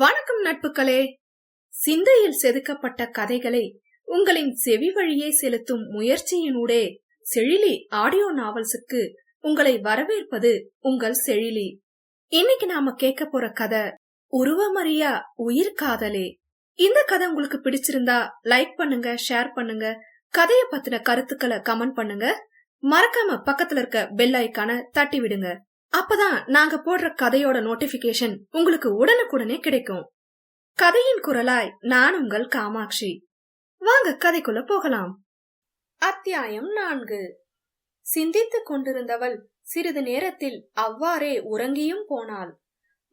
வணக்கம் நட்புகளே. சிந்தையில் செதுக்கப்பட்ட கதைகளை உங்களின் செவி வழியே செலுத்தும் முயற்சியினூடே செழிலி ஆடியோ நாவல்ஸுக்கு உங்களை வரவேற்பது உங்கள் செழிலி. இன்னைக்கு நாம கேட்க போற கதை உருவமறியா உயிர் காதலே. இந்த கதை உங்களுக்கு பிடிச்சிருந்தா லைக் பண்ணுங்க, ஷேர் பண்ணுங்க, கதையை பத்தின கருத்துக்களை கமெண்ட் பண்ணுங்க. மறக்காம பக்கத்துல இருக்க பெல் ஐக்கான தட்டி விடுங்க. அப்பதான் நாங்க போடுற கதையோட நோட்டிபிகேஷன் உங்களுக்கு உடனுக்குடனே கிடைக்கும். கதையின் குரலாய் நான் உங்கள் காமாட்சி. வாங்க கதைக்குள்ள போகலாம். அத்தியாயம் 4. சிந்தித்துக் கொண்டிருந்தவள் சிறிது நேரத்தில் அவ்வாறே உறங்கியும் போனாள்.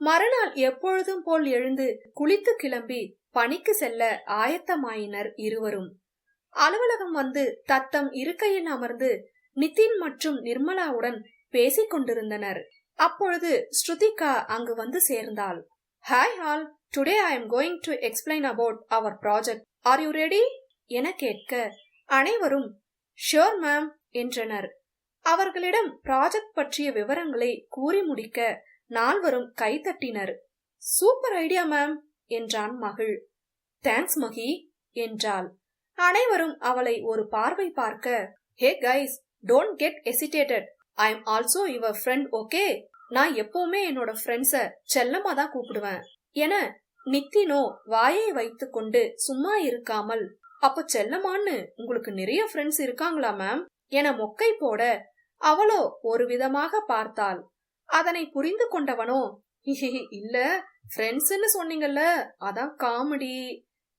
மறுநாள் எப்பொழுதும் போல் எழுந்து குளித்து கிளம்பி பணிக்கு செல்ல ஆயத்தமாயினர் இருவரும். அலுவலகம் வந்து தத்தம் இருக்கையில் அமர்ந்து நிதின் மற்றும் நிர்மலாவுடன் பேசிக் கொண்டிருந்தனர். அப்பொழுது ஸ்ருதிகா அங்கு வந்து சேர்ந்தாள். Hi all, today I am going to explain about our project. Are you ready என கேட்க அனைவரும் ஷூர் மேம் என்றனர். அவர்களிடம் ப்ராஜெக்ட் பற்றிய விவரங்களை கூறி முடிக்க நால்வரும் கைதட்டினர். சூப்பர் ஐடியா மேம் என்றான் மகிழ். தேங்க்ஸ் மகி என்றாள். அனைவரும் அவளை ஒரு பார்வை பார்க்க, hey guys, don't get hesitated. I am also your friend, okay? நான் எப்பவுமே என்னோட ஃப்ரெண்ட்ஸ செல்லமா தான் கூப்பிடுவேன் என நித்தினோ வாயை வைத்து கொண்டு சும்மா இருக்காமல், அப்ப செல்லமான்னு உங்களுக்கு நிறைய ஃப்ரெண்ட்ஸ் இருக்காங்களா மேம் என மொக்கை போட அவளோ ஒரு விதமாக பார்த்தாள். அதனை புரிந்து கொண்டவனோ, இல்ல ஃப்ரெண்ட்ஸ்ன்னு சொன்னீங்கல்ல, அதான் காமெடி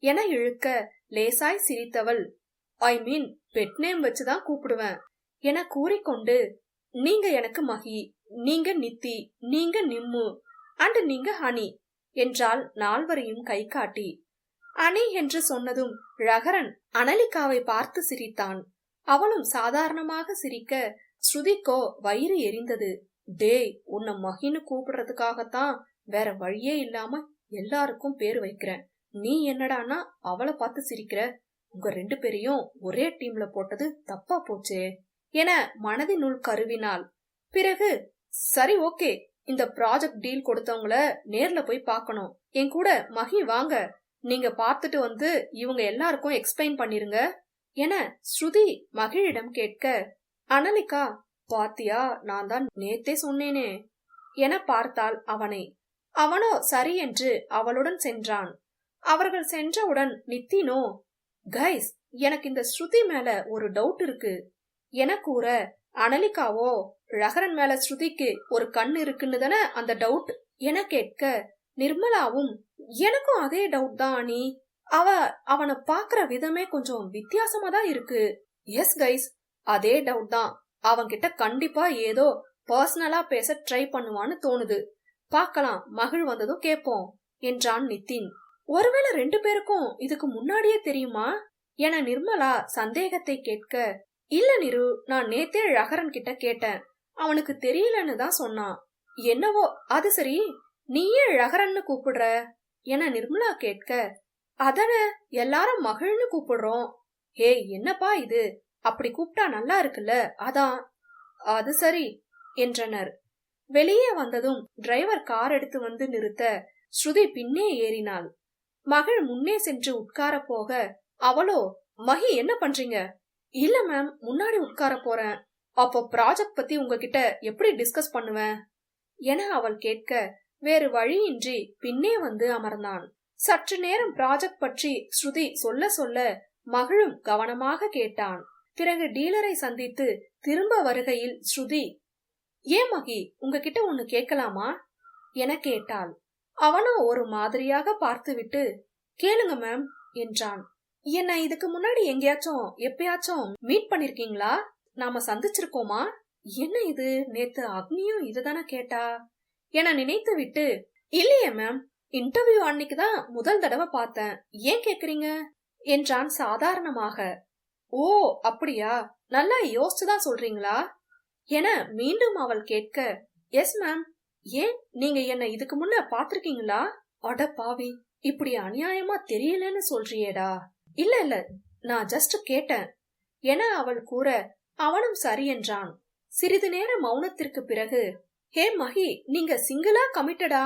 என இழுக்க லேசாய் சிரித்தவள், ஐ மீன் பெட் நேம் வச்சுதான் கூப்பிடுவேன் என கூறிக்கொண்டு, நீங்க எனக்கு மகி, நீங்க நித்தி, நீங்க நிம்மு அண்ட் நீங்க ஹனி என்றால் நால்வரையும் கை காட்டி. அணி என்று சொன்னதும் ரகரன் அனலிகாவை பார்த்து சிரித்தான். அவளும் சாதாரணமாக சிரிக்க ஸ்ருதிக்கோ வயிறு எரிந்தது. டேய், உன்னை மகின்னு கூப்பிடுறதுக்காகத்தான் வேற வழியே இல்லாம எல்லாருக்கும் பேர் வைக்கிறேன். நீ என்னடானா அவளை பார்த்து சிரிக்கிற? உங்க 2 பேரையும் ஒரே டீம்ல போட்டது தப்பா போச்சே என மனதினுள் கருவினாள். பிறகு சரி ஓகே, இந்த ப்ராஜெக்ட் டீல் கொடுத்தவங்கள நேர்ல போய் பார்க்கணும். என் கூட மகி வாங்க, நீங்க பார்த்துட்டு வந்து இவங்க எல்லாருக்கும் எக்ஸ்பிளைன் பண்ணிருங்க என ஸ்ருதி மகிழிடம் கேட்க, அனலிகா பாத்தியா, நான் தான் நேத்தே சொன்னேனே என பார்த்தாள் அவனை. அவனோ சரி என்று அவளுடன் சென்றான். அவர்கள் சென்றவுடன் நித்தினோ, கைஸ், எனக்கு இந்த ஸ்ருதி மேல ஒரு டவுட் இருக்கு என கூற, அனலிகாவோ ரகரன் மேல ஸ்ருதிக்கு ஒரு கண் இருக்குன்னு தானே அந்த டவுட் என கேட்க, நிர்மலாவும் எனக்கும் அதே டவுட் தான் அனி, அவனை பாக்குற விதமே கொஞ்சம் வித்தியாசமா தான் இருக்கு. எஸ் கைஸ், அதே டவுட் தான். அவன்கிட்ட கண்டிப்பா ஏதோ பர்சனலா பேச ட்ரை பண்ணுவான்னு தோணுது. பார்க்கலாம், மகிழ் வந்ததும் கேட்போம் என்றான் நிதின். ஒருவேளை 2 பேருக்கும் இதுக்கு முன்னாடியே தெரியுமா என நிர்மலா சந்தேகத்தை கேட்க, இல்ல நிரு, நான் நேத்தே ரகரன் கிட்ட கேட்டேன், அவனுக்கு தெரியலன்னு தான் சொன்னான். என்னவோ, அது சரி, நீயே ரகரன்னு கூப்பிடுற என நிர்மலா கேட்க, அதன எல்லாரும் மகிழ்னு கூப்பிடுறோம். ஹே, என்னப்பா இது, அப்படி கூப்பிட்டா நல்லா இருக்குல்ல, அதான். அது சரி என்றனர். வெளியே வந்ததும் டிரைவர் கார் எடுத்து வந்து நிறுத்த ஸ்ருதி பின்னே ஏறினாள். மகிழ் முன்னே சென்று உட்கார போக அவளோ, மகி என்ன பண்றீங்க? இல்ல மேம், முன்னாடி உட்கார போறேன். அப்போ ப்ராஜெக்ட் பத்தி உங்ககிட்ட எப்படி டிஸ்கஸ் பண்ணுவேன் என அவள் கேட்க வேறு வழியின்றி பின்னே வந்து அமர்ந்தான். சற்று நேரம் ப்ராஜெக்ட் பற்றி ஸ்ருதி சொல்ல சொல்ல மகிழும் கவனமாக கேட்டான். பிறகு டீலரை சந்தித்து திரும்ப வருகையில் ஸ்ருதி, ஏன் மகி, உங்ககிட்ட ஒன்னு கேட்கலாமா என கேட்டாள். அவனோ ஒரு மாதிரியாக பார்த்துவிட்டு, கேளுங்க மேம் என்றான். என்ன இதுக்கு முன்னாடி எங்கேயாச்சும் எப்பயாச்சும் மீட் பண்ணிருக்கீங்களா? நாம சந்திச்சிருக்கோமா? என்ன இது, நேத்து அக்னியும் இதுதானே கேட்டா என நினைத்து விட்டு, இல்லையே மேம், இன்டர்வியூ அன்னைக்குதான் முதல் தடவை பார்த்தேன். ஏன் கேக்குறீங்க என்றான் சாதாரணமாக. ஓ அப்படியா, நல்லா யோசிச்சுதான் சொல்றீங்களா என மீண்டும் அவள் கேட்க, எஸ் மேம். ஏன், நீங்க என்ன இதுக்கு முன்ன பாத்திருக்கீங்களா? அட பாவி, இப்படி அநியாயமா தெரியலன்னு சொல்றியேடா. இல்ல இல்ல, நான் ஜஸ்ட் கேட்டேன் என அவள் கூற அவனும் சரி என்றான். சிறிது நேர மௌனத்திற்கு பிறகு, ஹே மகி, நீங்க சிங்கிளா கமிட்டடா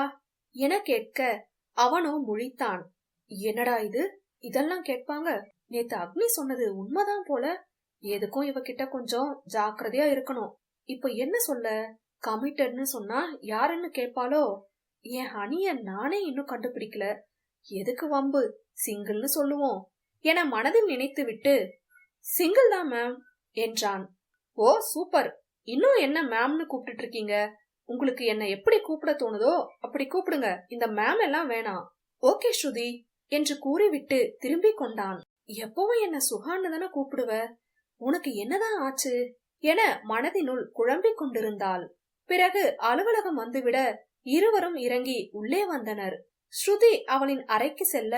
என கேட்க அவனோ முழித்தான். என்னடா இது, இதெல்லாம் கேட்பாங்க? நேத்து அக்னி சொன்னது உண்மைதான் போல. எதுக்கும் இவகிட்ட கொஞ்சம் ஜாக்கிரதையா இருக்கணும். இப்ப என்ன சொல்ல? கமிட்டட்னு சொன்னா யாருன்னு கேட்பாளோ? என் ஹனிய நானே இன்னும் கண்டுபிடிக்கல. எதுக்கு வம்பு, சிங்கிள்னு சொல்லுவோம் என மனதில் நினைத்து விட்டு, சிங்கிள் தான் மேம் என்றான். ஓ சூப்பர், இன்னும் என்ன மேம்னு கூப்பிட்டு இருக்கீங்க? உங்களுக்கு என்ன எப்படி கூப்பிட தோணுதோ அப்படி கூப்பிடுங்க, இந்த மேம் எல்லாம் வேணாம். ஓகே ஸ்ருதி என்று கூறிவிட்டு திரும்பி கொண்டான். எப்பவும் என்ன சுகான்னு தானே கூப்பிடுவ, உனக்கு என்னதான் ஆச்சு என மனதினுள் குழம்பிக் கொண்டிருந்தாள். பிறகு அலுவலகம் வந்துவிட இருவரும் இறங்கி உள்ளே வந்தனர். ஸ்ருதி அவளின் அறைக்கு செல்ல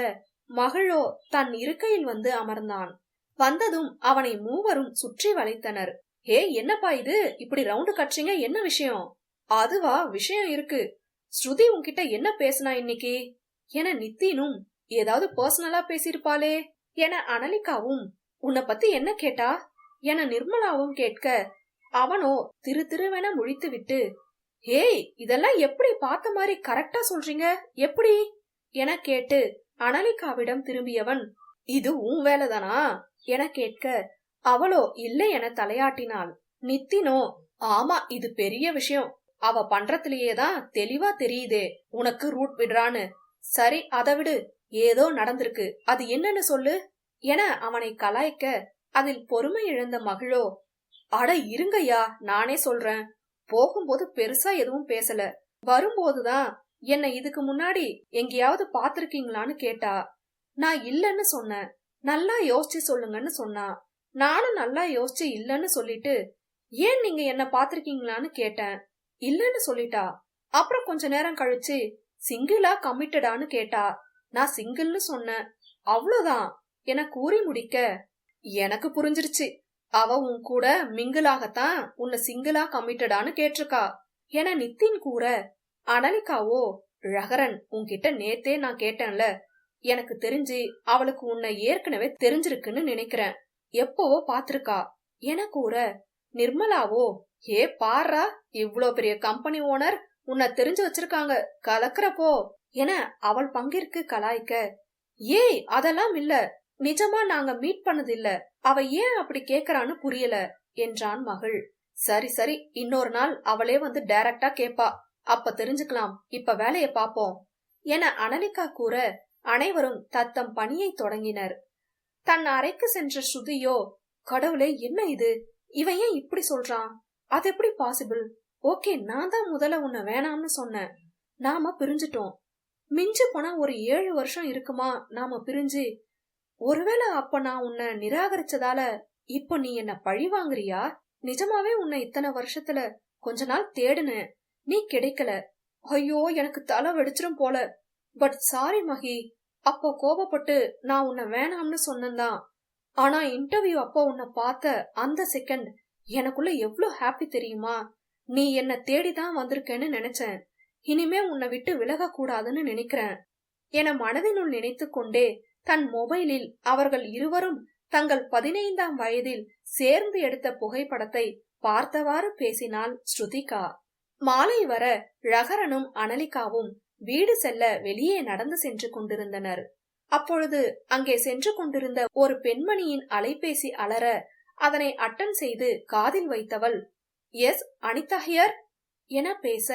மகளோ தன் இருக்கையில் வந்து அமர்ந்தான். வந்ததும் அவனை மூவரும் சுற்றி வளைத்தனர். ஹே, என்னப்பா இது, இப்படி ரவுண்டு கட்றீங்க, என்ன விஷயம்? அதுவா, விஷயம் இருக்கு. ஸ்ருதி உன்கிட்ட என்ன பேசினா இன்னைக்கு என நித்தினும், ஏதாவது பர்சனலா பேசிருப்பாளே என அனலிகாவும், உன்னை பத்தி என்ன கேட்டா என நிர்மலாவும் கேட்க அவனோ திரு திருவென முழித்து விட்டு, ஏய் இதெல்லாம் எப்படி பார்த்த மாதிரி கரெக்டா சொல்றீங்க, எப்படி என கேட்டு அனலிகாவிடம் திரும்பியவன், இது உன் வேலைதானா என கேட்க அவளோ இல்லை என தலையாட்டினாள். நித்தினோ, ஆமா இது பெரிய விஷயம், அவ பண்றதுலயேதான் தெளிவா தெரியுதே உனக்கு ரூட் விடுறான்னு. சரி அதை விடு, ஏதோ நடந்திருக்கு, அது என்னன்னு சொல்லு என அவனை கலாய்க்க அதில் பொறுமை இழந்த மகளோ, அட இருங்கய்யா நானே சொல்றேன். போகும்போது பெருசா எதுவும் பேசல, வரும்போதுதான் என்ன இதுக்கு முன்னாடி எங்கேயாவது பாத்திருக்கீங்களான்னு கேட்டா. நான் இல்லன்னு சொன்னேன். நல்லா யோசிச்சு சொல்லுங்கன்னு சொன்னா. நானும் நல்லா யோசிச்சு இல்லன்னு சொல்லிட்டு, ஏன் நீங்க என்ன பாத்திருக்கீங்களான்னு கேட்டேன். இல்லன்னு சொல்லிட்டா. அப்புறம் கொஞ்ச நேரம் கழிச்சு சிங்கிளா கமிட்டடான்னு கேட்டா. நான் சிங்கிள்னு சொன்னேன், அவ்வளவுதான் என கூறி முடிக்க, எனக்கு புரிஞ்சிருச்சு, அவ உன் கூட மிங்கிளாகத்தான் உன்னை சிங்கிளா கமிட்டடான்னு கேட்டிருக்கா என நித்தின் கூற, அனலிகாவோ, ரகரன் உன்கிட்ட நேத்தே நான் கேட்டேன்ல, எனக்கு தெரிஞ்சு அவளுக்கு உன்னை ஏற்கனவே தெரிஞ்சிருக்குன்னு நினைக்கிறேன், எப்பவோ பாத்திருக்கா என கூற, நிர்மலாவோ, ஏ பாரா, இவ்ளோ பெரிய கம்பெனி ஓனர் உன்னை தெரிஞ்சு வச்சிருக்காங்க, கலக்கிறப்போ என அவள் பங்கிற்கு கலாய்க்க, ஏய் அதெல்லாம் இல்ல, நிஜமா நாங்க மீட் பண்ணது இல்ல, அவ ஏன் அப்படி கேக்குறான்னு புரியல என்றான் மகள். சரி சரி, இன்னொரு நாள் அவளே வந்து டைரக்டா கேப்பா, அப்ப தெரிஞ்சுக்கலாம், இப்ப வேலைய பாப்போம் என அனலிகா கூற அனைவரும் தத்தம் பணியை தொடங்கினர். தன் அறைக்கு சென்ற ஸ்ருதியோ, கடவுளே என்ன இது, இவன் ஏன் இப்படி சொல்றான், அது எப்படி பாசிபிள், ஓகே நான் தான் முதல்ல உன்னை வேணாம்னு சொன்னேன், நாம பிரிஞ்சிட்டோம், மிஞ்சு போனா ஒரு 7 வருஷம் இருக்குமா நாம பிரிஞ்சு, ஒருவேளை அப்ப நான் உன்னை நிராகரிச்சதால இப்ப நீ என்ன பழி வாங்குறியா? நிஜமாவே உன்னை இத்தனை வருஷத்துல கொஞ்ச நாள் தேடுனேன், நீ கிடைக்கல, ஐயோ எனக்கு தலை வெடிச்சிரும் போல, பட் சாரி மகி, அப்போ கோபப்பட்டு நான் உன்னை வேணாம்னு சொன்னேன்தான். ஆனா இன்டர்வியூ அப்போ உன்னை பார்த்த அந்த செகண்ட் எனக்குள்ள எவ்வளவு ஹாப்பி தெரியுமா, நீ என்ன தேடிதான் வந்திருக்கேன்னு நினைச்சேன், இனிமே உன்னை விட்டு விலக கூடாதுன்னு நினைக்கிறேன் என மனதினுள் நினைத்து கொண்டே தன் மொபைலில் அவர்கள் இருவரும் தங்கள் 15ஆம் வயதில் சேர்ந்து எடுத்த புகைப்படத்தை பார்த்தவாறு பேசினாள் ஸ்ருதிகா. மாலை வர ரகரனும் அனலிகாவும் வீடு செல்ல வெளியே நடந்து சென்று கொண்டிருந்தனர். அப்பொழுது அங்கே சென்று கொண்டிருந்த ஒரு பெண்மணியின் அலைபேசி அலற அதனை அட்டன் செய்து காதில் வைத்தவள், எஸ் அனிதா ஹியர் என பேச,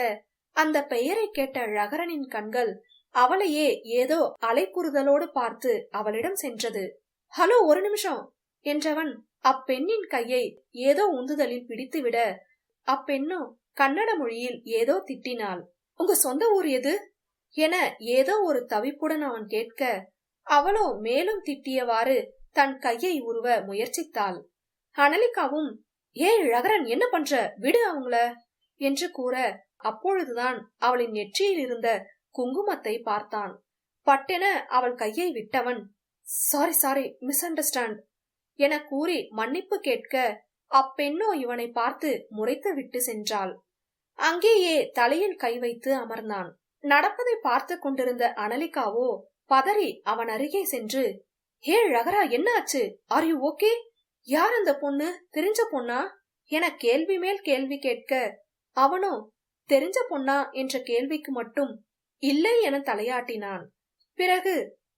அந்த பெயரை கேட்ட ரகரனின் கண்கள் அவளையே ஏதோ அலைப்புறுதலோடு பார்த்து அவளிடம் சென்றது. ஹலோ ஒரு நிமிஷம் என்றவன் அப்பெண்ணின் கையை ஏதோ உந்துதலில் பிடித்துவிட, அப்பெண்ணோ கன்னட மொழியில் ஏதோ திட்டினாள். உங்க சொந்த ஊர் எது என ஏதோ ஒரு தவிப்புடன் அவன் கேட்க, அவளோ மேலும் திட்டியவாறு தன் கையை உருவ முயற்சித்தாள். அனலிகாவும், ஏய் ரகரன் என்ன பண்ற, விடு அவங்கள என்று கூற, அப்பொழுதுதான் அவளின் நெற்றியில் இருந்த குங்குமத்தை பார்த்தான். பட்டென அவள் கையை விட்டவன், சாரி சாரி மிஸ் அண்டர்ஸ்டாண்ட் என கூறி மன்னிப்பு கேட்க, அப்பெண்ணோ இவனை பார்த்து முறைத்து விட்டு சென்றாள். அங்கேயே தலையில் கை வைத்து அமர்ந்தான். நடப்பதை பார்த்து கொண்டிருந்த அனலிகாவோ பதறி அவன் அருகே சென்று, ஹே ரகரா என்ன ஆச்சு, ஆர் யூ ஓகே, யார் அந்த பொண்ணு, தெரிஞ்ச பொண்ணா என கேள்வி மேல் கேள்வி கேட்க, அவனோ தெரிஞ்ச பொண்ணா என்ற கேள்விக்கு மட்டும் இல்லை என தலையாட்டினான். பிறகு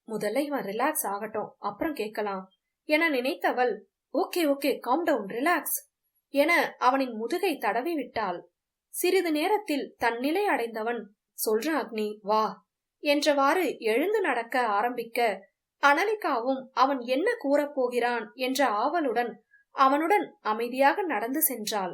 முதல்ல இவன் ரிலாக்ஸ் ஆகட்டும், அப்புறம் கேட்கலாம் என நினைத்தவள், okay okay calm down, relax என அவனின் முதுகை தடவி விட்டாள். சிறிது நேரத்தில் தன்னிலை அடைந்தவன், சொல்றான் அக்னி வா என்றவாறு எழுந்து நடக்க ஆரம்பிக்க, அனலிகாவும் அவன் என்ன கூறப்போகிறான் என்ற ஆவலுடன் அவனுடன் அமைதியாக நடந்து சென்றாள்.